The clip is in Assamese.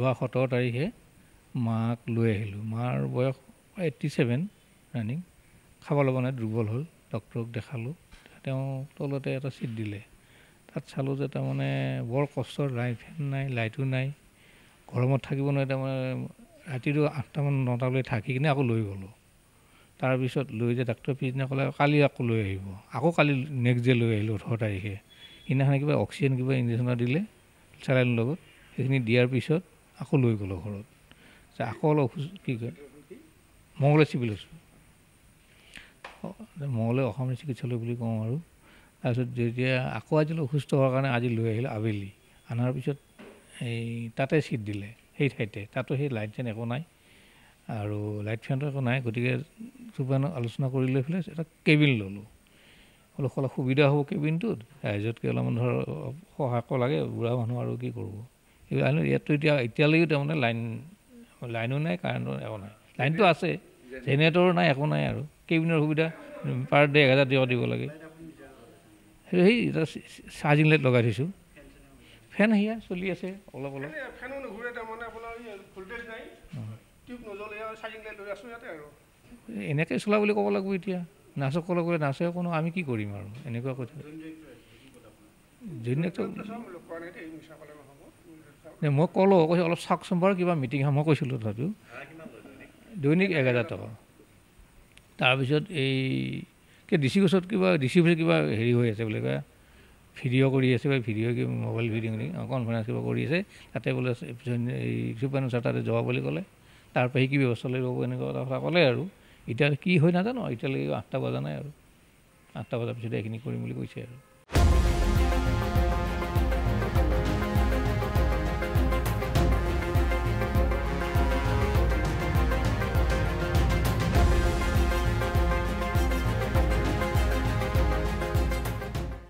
যোৱা 17 তাৰিখে মাক লৈ আহিলোঁ। মাৰ বয়স 87 ৰানিং, খাব ল'ব নাই, দুৰ্বল হ'ল। ডক্টৰক দেখালোঁ, তেওঁ তলতে এটা চিট দিলে। তাত চালোঁ যে তাৰমানে বৰ কষ্টৰ, ফেন নাই, লাইটো নাই, গৰমত থাকিব নোৱাৰে। তাৰমানে ৰাতিটো 8টামান 9টালৈ থাকি কিনে আকৌ লৈ গ'লোঁ। তাৰপিছত লৈ যে ডাক্তৰ পিছদিনা ক'লে কালি আকৌ লৈ আহিব। আকৌ কালি নেক্সট ডে লৈ আহিলোঁ 18 তাৰিখে। সেইদিনাখন কিবা অক্সিজেন কিবা ইঞ্জেকশ্যন দিলে চেলাইন লগত, সেইখিনি দিয়াৰ পিছত আকৌ লৈ গ'লোঁ ঘৰত। আকৌ অলপ কি কয় মঙলদৈ চিভিল হস্পিটেল, মঙলদৈ অসামৰিক চিকিৎসালয় বুলি কওঁ আৰু। তাৰপিছত যেতিয়া আকৌ আজি অসুস্থ হোৱাৰ কাৰণে আজি লৈ আহিলোঁ আবেলি। অনাৰ পিছত এই তাতে চিট দিলে, সেই ঠাইতে। তাতো সেই লাইট যেন একো নাই আৰু লাইট ফেনটো একো নাই। গতিকে চুপাৰভাইজাৰক আলোচনা কৰি লৈ পেলাই এটা কেবিন ল'লোঁ। অলপ সুবিধা হ'ব কেবিনটোত, ৰাইজতকৈ অলপমান ধৰ সহায়ক লাগে, বুঢ়া মানুহ আৰু কি কৰিব। ইয়াততো এতিয়ালৈকে তাৰমানে লাইনো নাই, কাৰেণ্টো একো নাই। লাইনটো আছে, জেনেৰেটৰো নাই, একো নাই আৰু। কেবিনৰ সুবিধা পাৰ ডে 1000 টকা দিব লাগে। সেই এটা চাৰ্জিং লাইট লগাই থৈছোঁ। ফেন সেয়া চলি আছে অলপ অলপ। এনেকৈ চলা বুলি ক'ব লাগিব এতিয়া। নাৰ্ছক ক'লে গ'লে নাৰ্ছে কোনো আমি কি কৰিম আৰু এনেকুৱা কথা। মই ক'লোঁ, কৈছে অলপ চাওকচোন বাৰু, কিবা মিটিং মই কৈছিলোঁ তথাপিও দৈনিক 1000 টকা। তাৰপিছত এই ডি চি অফিচত কিবা হেৰি হৈ আছে বোলে, কিবা ভিডিঅ' কৰি আছে, বা ভিডিঅ' মোবাইল ভিডিঅ' কনফাৰেঞ্চ কিবা কৰি আছে, তাতে বোলে এই চুপাৰভাইজাৰ তাতে যাব বুলি ক'লে। তাৰপৰা সি কি ব্যৱস্থা লৈ ল'ব এনেকুৱা কথা ক'লে আৰু। এতিয়া কি হয় নাজানো, এতিয়ালৈকে 8টা বজা নাই আৰু। 8টা বজাৰ পিছতে এইখিনি কৰিম বুলি কৈছে আৰু।